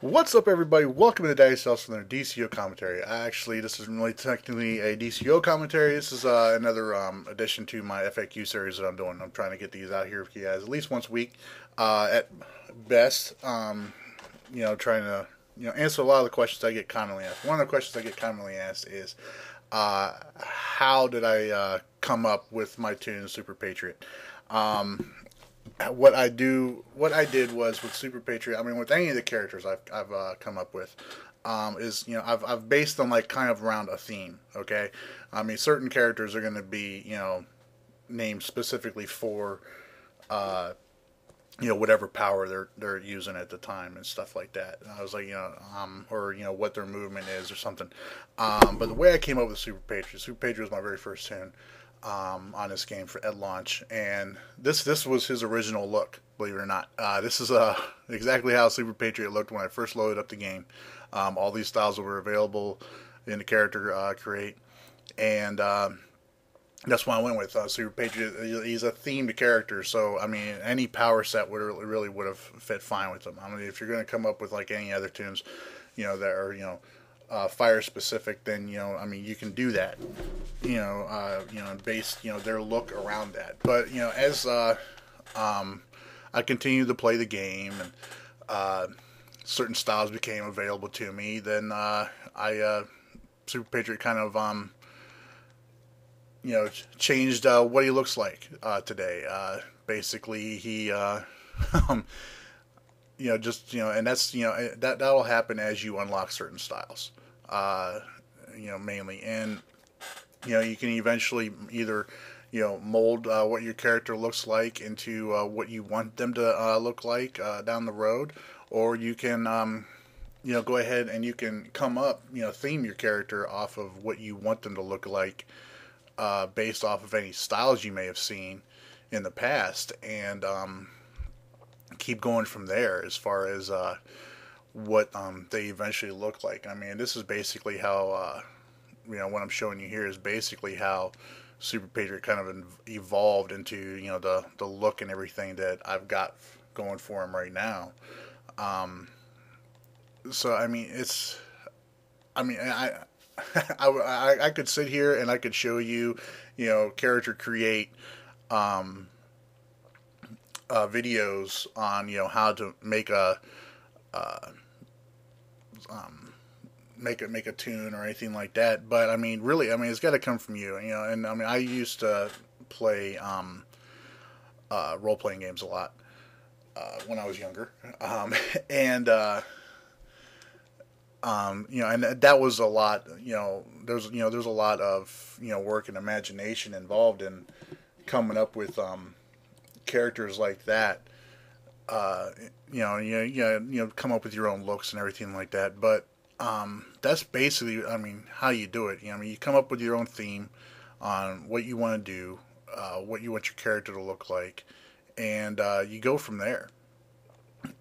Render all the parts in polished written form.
What's up, everybody? Welcome to the DCUO Source from their DCUO commentary. This isn't really technically a DCUO commentary. This is another addition to my FAQ series that I'm doing. I'm trying to get these out here for you guys at least once a week, at best. Trying to answer a lot of the questions I get commonly asked. One of the questions I get commonly asked is, how did I come up with my tune Superpatriot? What I did was with Superpatriot. I mean, with any of the characters I've come up with, is I've based them like kind of around a theme. Okay, I mean certain characters are going to be named specifically for whatever power they're using at the time and stuff like that. And I was like or what their movement is or something. But the way I came up with Superpatriot was my very first tune. On this game at launch, and this was his original look. Believe it or not, this is exactly how Superpatriot looked when I first loaded up the game. All these styles were available in the character create, and that's why I went with Superpatriot. He's a themed character, so I mean any power set would have fit fine with him. I mean, if you're going to come up with like any other tunes, that are fire specific, then I mean you can do that, based their look around that. But as I continued to play the game and certain styles became available to me, then Superpatriot kind of changed what he looks like today. Basically, he and that's that'll happen as you unlock certain styles. Mainly, and you can eventually either mold what your character looks like into what you want them to look like down the road, or you can go ahead and you can come up theme your character off of what you want them to look like, based off of any styles you may have seen in the past, and keep going from there as far as what they eventually look like. I mean, this is basically how what I'm showing you here is basically how Superpatriot kind of evolved into the look and everything that I've got going for him right now. So I mean, I could sit here and I could show you character create videos on how to make a make a tune or anything like that. But I mean, really, I mean, it's got to come from you, And I mean, I used to play role playing games a lot when I was younger, and and that was a lot. There's a lot of work and imagination involved in coming up with characters like that. Come up with your own looks and everything like that. But that's basically, I mean, how you do it. I mean, you come up with your own theme on what you want to do, what you want your character to look like, and you go from there.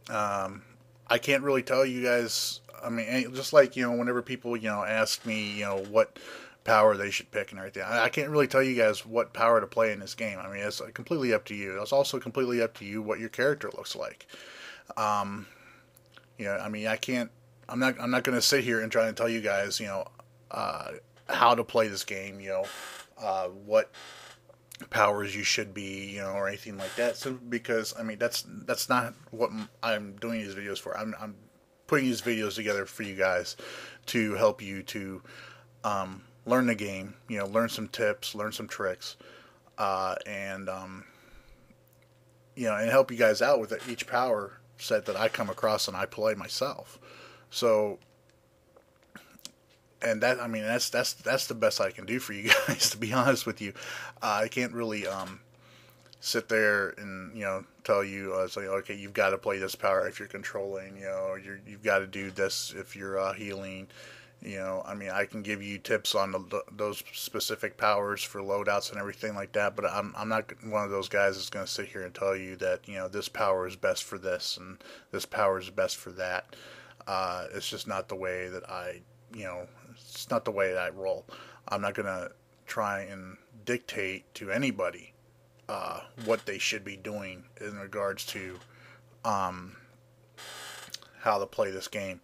I can't really tell you guys. I mean, just like whenever people ask me what power they should pick and everything, I can't really tell you guys what power to play in this game. I mean, it's completely up to you. It's also completely up to you what your character looks like. I mean, I'm not going to sit here and try and tell you guys, how to play this game, what powers you should be, or anything like that. Simply because, I mean, that's not what I'm doing these videos for. I'm putting these videos together for you guys to help you to learn the game, learn some tips, learn some tricks, and help you guys out with each power set that I come across and I play myself. So, and that, I mean, that's the best I can do for you guys, to be honest with you. I can't really sit there and tell you say, okay, you've got to play this power if you're controlling, you've got to do this if you're healing. I mean, I can give you tips on those specific powers for loadouts and everything like that, but I'm not one of those guys that's going to sit here and tell you that this power is best for this and this power is best for that. It's just not the way that it's not the way that I roll. I'm not going to try and dictate to anybody what they should be doing in regards to how to play this game.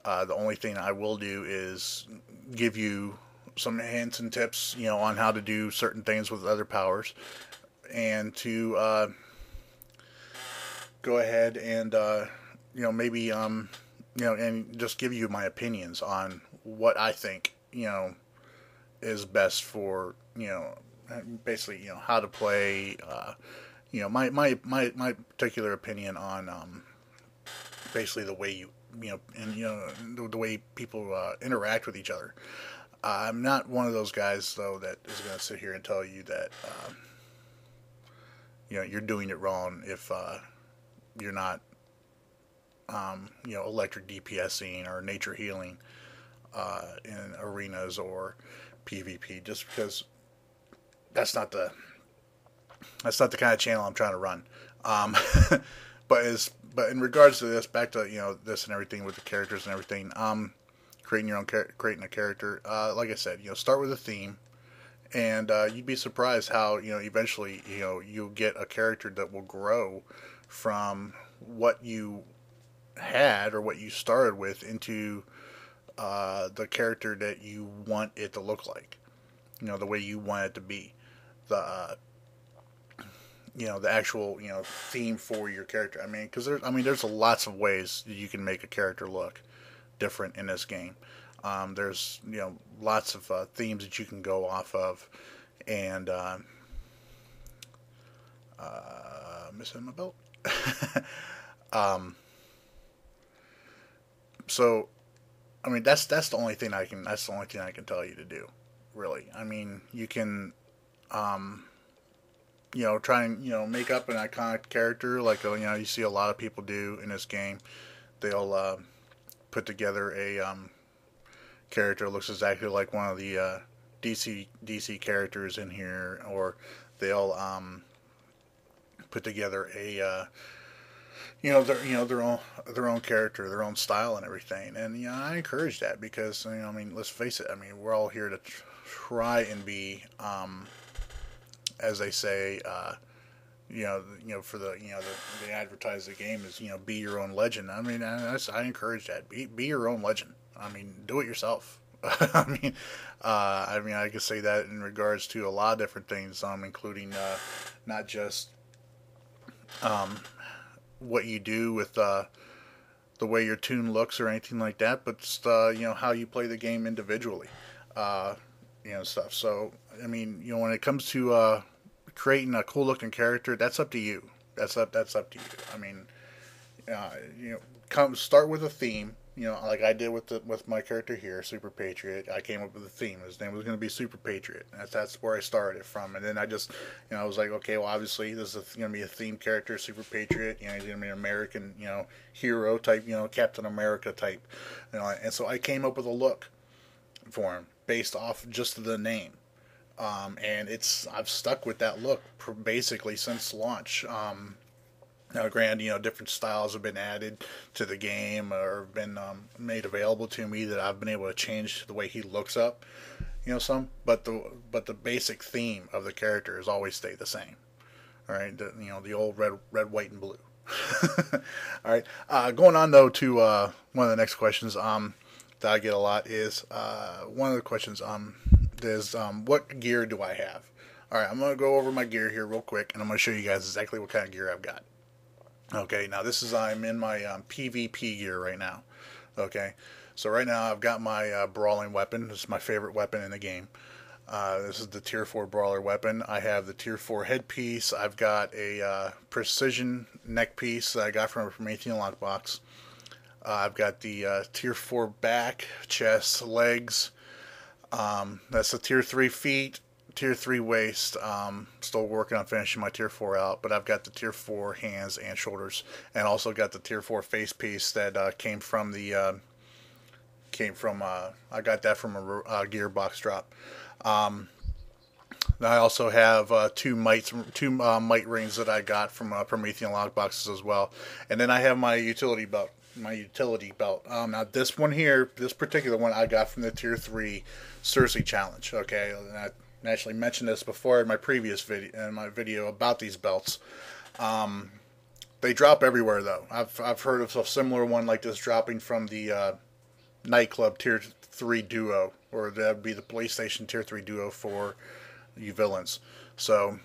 The only thing I will do is give you some hints and tips, on how to do certain things with other powers, and to go ahead and maybe and just give you my opinions on what I think is best for basically how to play. My particular opinion on basically the way the way people interact with each other. I'm not one of those guys though that is going to sit here and tell you that you're doing it wrong if you're not electric DPSing or nature healing in arenas or PvP, just because that's not the kind of channel I'm trying to run. But in regards to this, back to this and everything with the characters and everything, creating a character. Like I said, start with a theme, and you'd be surprised how eventually you'll get a character that will grow from what you had or what you started with into the character that you want it to look like. The way you want it to be. The actual theme for your character. I mean, because there's lots of ways you can make a character look different in this game. There's lots of themes that you can go off of, and missing my belt. So I mean that's the only thing I can tell you to do, really. I mean, you can try and make up an iconic character like you see a lot of people do in this game. They'll put together a character that looks exactly like one of the DC characters in here, or they'll put together a their own character, their own style and everything. And I encourage that because let's face it. I mean, we're all here to try and be as they say, for they advertise the game as be your own legend. I mean, I encourage that. Be your own legend. I mean, do it yourself. I can say that in regards to a lot of different things, including not just what you do with the way your tune looks or anything like that, but just, how you play the game individually, stuff. So, I mean, when it comes to creating a cool looking character, that's up to you. That's up to you. I mean, start with a theme. Like I did with my character here, Superpatriot. I came up with a theme. His name was going to be Superpatriot. That's where I started from. And then I just, I was like, okay, well, obviously this is going to be a theme character, Superpatriot. He's going to be an American, hero type, Captain America type. And so I came up with a look for him based off just the name. And I've stuck with that look basically since launch. Now, granted, different styles have been added to the game or been made available to me that I've been able to change the way he looks up, some. But the basic theme of the character has always stayed the same. All right, the old red, white, and blue. All right, going on though to one of the next questions that I get a lot is one of the questions is what gear do I have? All right, I'm gonna go over my gear here real quick, and I'm gonna show you guys exactly what kind of gear I've got. Okay, now I'm in my PvP gear right now. Okay, so right now I've got my brawling weapon. This is my favorite weapon in the game. This is the tier 4 brawler weapon. I have the tier 4 headpiece. I've got a precision neck piece that I got from a Promethean lockbox. I've got the tier 4 back, chest, legs. That's the tier 3 feet. Tier 3 waist, still working on finishing my tier 4 out, but I've got the tier 4 hands and shoulders, and also got the tier 4 face piece that I got that from a gearbox drop. I also have two might rings that I got from Promethean lockboxes as well, and then I have my utility belt. Now this one here, this particular one, I got from the tier 3 Source challenge. Okay, and I actually mentioned this before in my previous video, about these belts. They drop everywhere though. I've heard of a similar one like this dropping from the nightclub tier 3 duo, or that would be the PlayStation tier 3 duo for you villains. So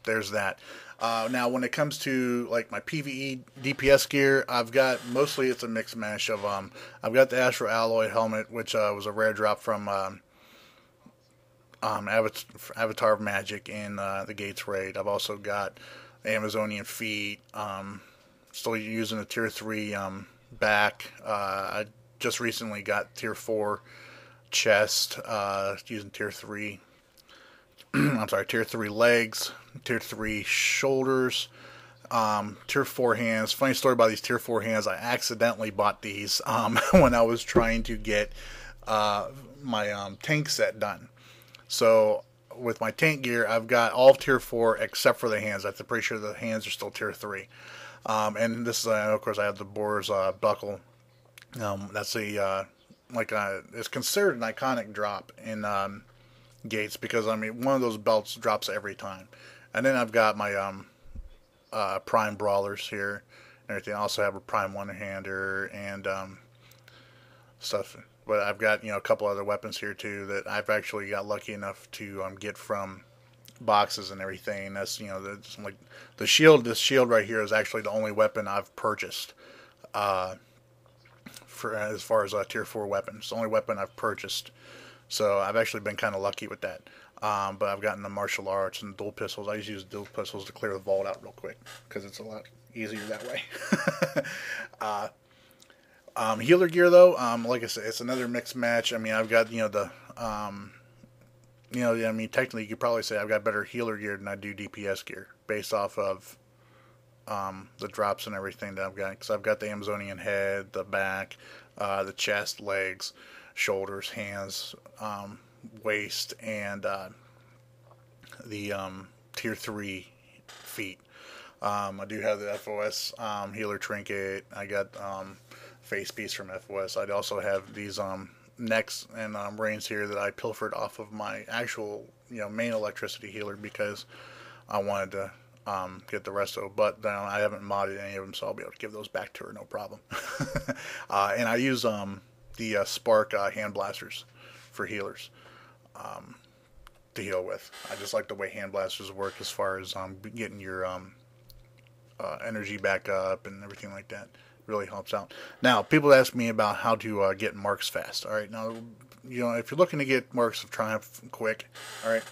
there's that. Now, when it comes to like my PVE DPS gear, I've got mostly it's a mixed mash of I've got the Astro Alloy helmet, which was a rare drop from Avatar of Magic in the Gates raid. I've also got Amazonian feet. Still using a tier 3 back. I just recently got tier 4 chest using tier 3. I'm sorry, tier 3 legs, tier 3 shoulders, tier 4 hands. Funny story about these tier 4 hands. I accidentally bought these when I was trying to get my tank set done. So with my tank gear, I've got all of tier 4 except for the hands. I'm pretty sure the hands are still tier 3. And this is, of course, I have the Boar's buckle. That's it's considered an iconic drop in Gates, because I mean one of those belts drops every time. And then I've got my Prime Brawlers here and everything. I also have a Prime One-Hander and stuff. But I've got a couple other weapons here too that I've actually got lucky enough to get from boxes and everything. That's like the shield. This shield right here is actually the only weapon I've purchased for as far as tier 4 weapons. It's the only weapon I've purchased. So I've actually been kind of lucky with that. But I've gotten the martial arts and dual pistols. I just use dual pistols to clear the vault out real quick because it's a lot easier that way. Healer gear though, like I said, it's another mixed match. I mean, I've got I mean, technically you could probably say I've got better healer gear than I do DPS gear based off of the drops and everything that I've got. Because I've got the Amazonian head, the back, the chest, legs, shoulders, hands, waist, and the tier 3 feet. I do have the FOS healer trinket. I got face piece from FOS. I also have these necks and reins here that I pilfered off of my actual main electricity healer because I wanted to get the rest of them, but I haven't modded any of them, so I'll be able to give those back to her, no problem. And I use the Spark hand blasters for healers to heal with. I just like the way hand blasters work as far as getting your energy back up and everything like that. Really helps out. Now, people ask me about how to get marks fast. All right, now if you're looking to get marks of triumph quick, all right,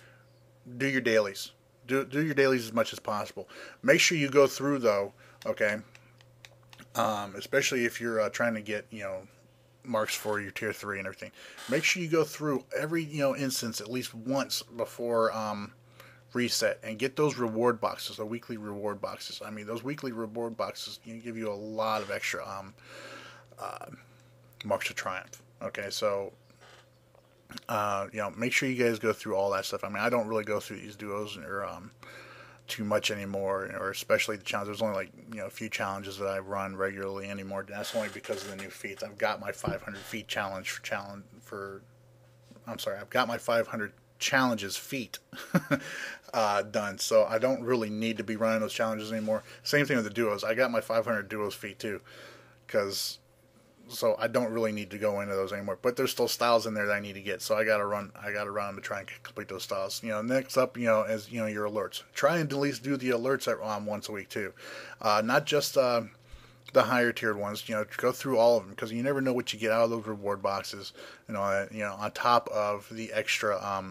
do your dailies. Do your dailies as much as possible. Make sure you go through though, okay. Especially if you're trying to get marks for your tier 3 and everything. Make sure you go through every instance at least once before reset and get those reward boxes, the weekly reward boxes. I mean, those weekly reward boxes give you a lot of extra marks of triumph. Okay, so make sure you guys go through all that stuff. I mean, I don't really go through these duos or too much anymore, or especially the challenge. There's only like a few challenges that I run regularly anymore. That's only because of the new feats. I've got my 500 feet challenge I've got my 500 challenges feat done, so I don't really need to be running those challenges anymore. Same thing with the duos. I got my 500 duos feat too, so I don't really need to go into those anymore. But there's still styles in there that I need to get, so I gotta run them to try and complete those styles. Next up, is your alerts. Try and at least do the alerts once a week too, not just the higher tiered ones. Go through all of them, because you never know what you get out of those reward boxes. On top of the extra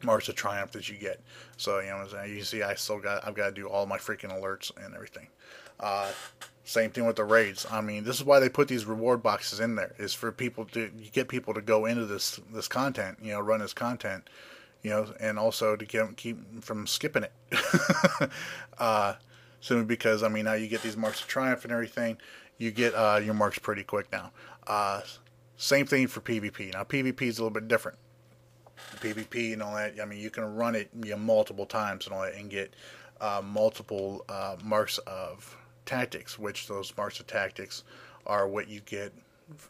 marks of triumph that you get. So you see, I've got to do all my freaking alerts and everything. Same thing with the raids. I mean, this is why they put these reward boxes in there, is for people to get people to go into this content, run this content, and also to keep from skipping it. Simply because, I mean, now you get these marks of triumph and everything, you get your marks pretty quick now. Same thing for PvP. Now, PvP is a little bit different. PvP and all that, I mean, you can run it multiple times and all that and get multiple marks of tactics, which those marks of tactics are what you get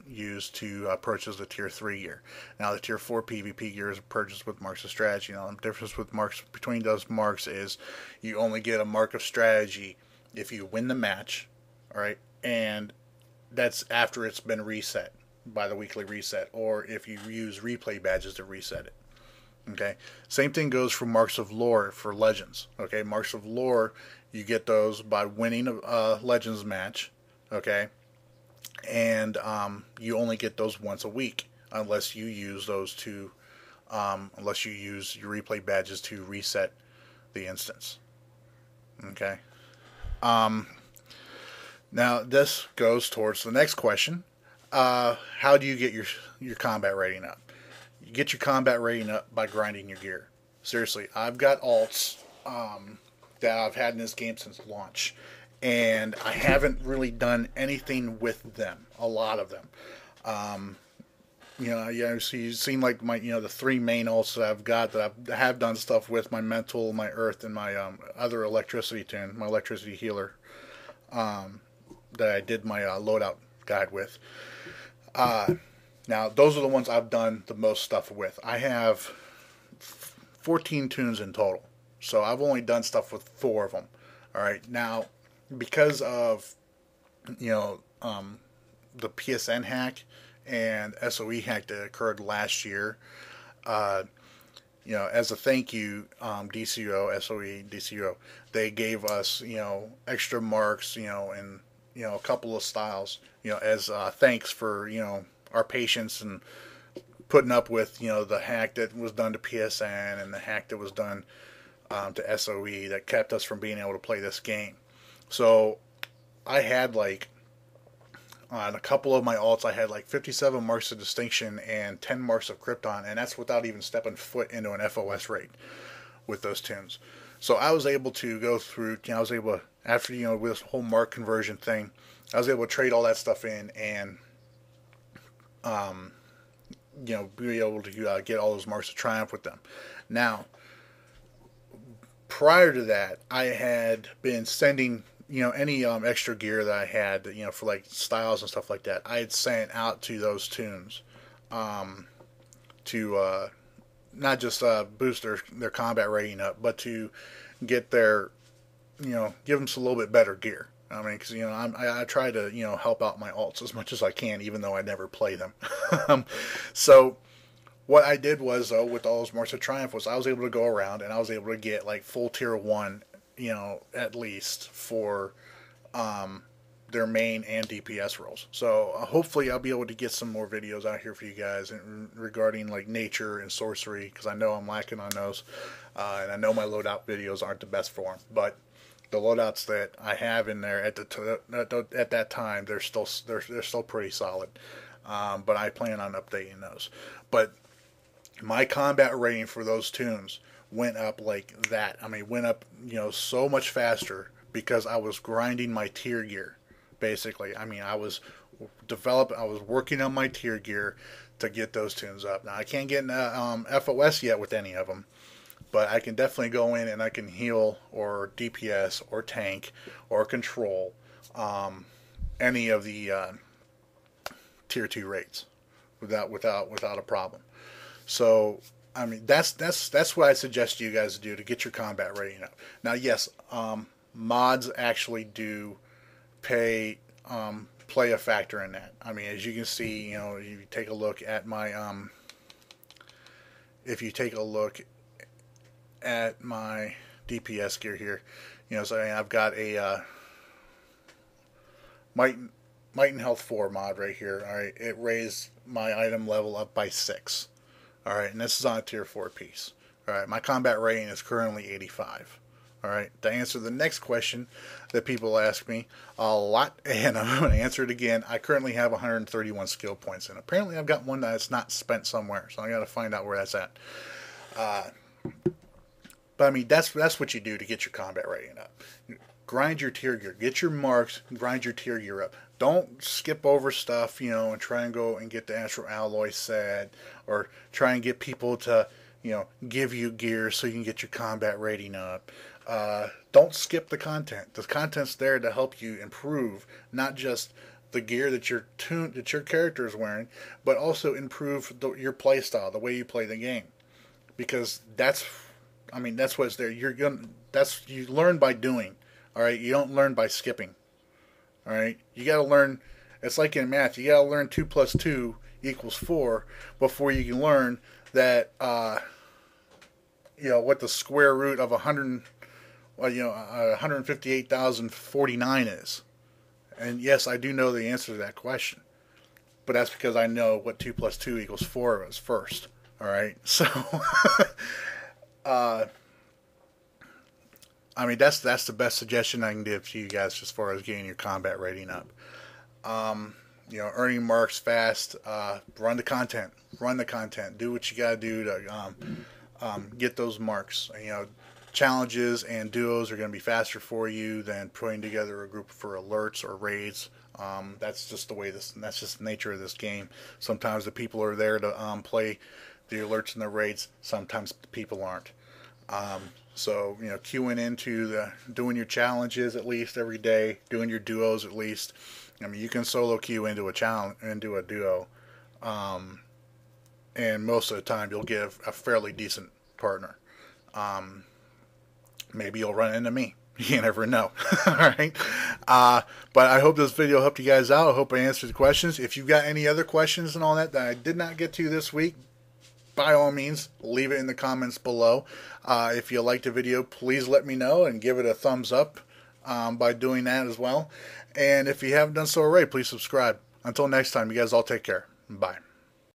use to purchase the Tier 3 gear. Now, the Tier 4 PvP gear is purchased with marks of strategy. Now, the difference with marks between those marks is you only get a mark of strategy if you win the match, all right, and that's after it's been reset by the weekly reset, or if you use replay badges to reset it. Okay, same thing goes for marks of lore for legends. Okay, marks of lore, you get those by winning a legends match. Okay, and you only get those once a week unless you use those to, unless you use your replay badges to reset the instance. Okay. Now this goes towards the next question. How do you get your combat rating up? You get your combat rating up by grinding your gear. Seriously, I've got alts that I've had in this game since launch, and I haven't really done anything with them. A lot of them. So you've seen like my, the three main alts that I've got that I have done stuff with: my mental, my earth, and my other electricity tune, my electricity healer, that I did my loadout guide with. Now those are the ones I've done the most stuff with. I have 14 tunes in total, so I've only done stuff with 4 of them. All right, now because of the PSN hack and SOE hack that occurred last year, as a thank you, DCUO, SOE, DCUO, they gave us, extra marks, and, a couple of styles, as thanks for, our patience and putting up with, the hack that was done to PSN and the hack that was done to SOE that kept us from being able to play this game. So I had on a couple of my alts, I had 57 marks of distinction and 10 marks of Krypton, and that's without even stepping foot into an FOS raid with those tunes. So I was able to go through, I was able to, after, with this whole mark conversion thing, I was able to trade all that stuff in and, be able to get all those marks of triumph with them. Now, prior to that, I had been sending, any extra gear that I had, for styles and stuff like that, I had sent out to those tunes to not just boost their combat rating up, but to get their, give them some little bit better gear. I mean, because, I try to, help out my alts as much as I can, even though I never play them. So what I did was, though, with all those marks of triumph, was I was able to go around and I was able to get full tier 1, at least for their main and DPS roles. So hopefully I'll be able to get some more videos out here for you guys regarding nature and sorcery, because I know I'm lacking on those, and I know my loadout videos aren't the best for them, but the loadouts that I have in there at that time, they're still pretty solid. But I plan on updating those. But my combat rating for those tunes went up like that. I mean, went up, so much faster because I was grinding my tier gear, basically. I mean, I was working on my tier gear to get those tunes up. Now, I can't get FOS yet with any of them, but I can definitely go in and I can heal or DPS or tank or control any of the tier 2 raids without a problem. So, I mean, that's what I suggest you guys do to get your combat rating up. Now, yes, mods actually do play a factor in that. I mean, as you can see, if you take a look at my DPS gear here, so I've got a Might and Health 4 mod right here. All right, it raised my item level up by 6. All right, and this is on a tier 4 piece. All right, my combat rating is currently 85. All right, to answer the next question that people ask me a lot, and I'm going to answer it again, I currently have 131 skill points, and apparently I've got one that's not spent somewhere, so I got to find out where that's at. But I mean, that's what you do to get your combat rating up. Grind your tier gear, get your marks, grind your tier gear up. Don't skip over stuff, and try and go and get the astral alloy set, or try and get people to, give you gear so you can get your combat rating up. Don't skip the content. The content's there to help you improve, not just the gear that your character is wearing, but also improve your play style, the way you play the game, because that's what's there. You learn by doing. All right, you don't learn by skipping. All right, you got to learn. It's like in math. You got to learn 2 + 2 = 4 before you can learn that what the square root of 158,049 is. And yes, I do know the answer to that question, but that's because I know what 2 + 2 = 4 was first. All right, so that's the best suggestion I can give to you guys as far as getting your combat rating up. Earning marks fast. Run the content. Do what you gotta do to get those marks. Challenges and duos are going to be faster for you than putting together a group for alerts or raids. That's just that's just the nature of this game. Sometimes the people are there to play the alerts and the raids. Sometimes the people aren't. So queuing into doing your challenges at least every day, doing your duos at least. You can solo queue into a duo, and most of the time you'll get a fairly decent partner. Maybe you'll run into me. You never know. All right. But I hope this video helped you guys out. I hope I answered the questions. If you've got any other questions and all that I did not get to this week, by all means, leave it in the comments below. If you liked the video, please let me know and give it a thumbs up by doing that as well. And if you haven't done so already, please subscribe. Until next time, you guys all take care. Bye.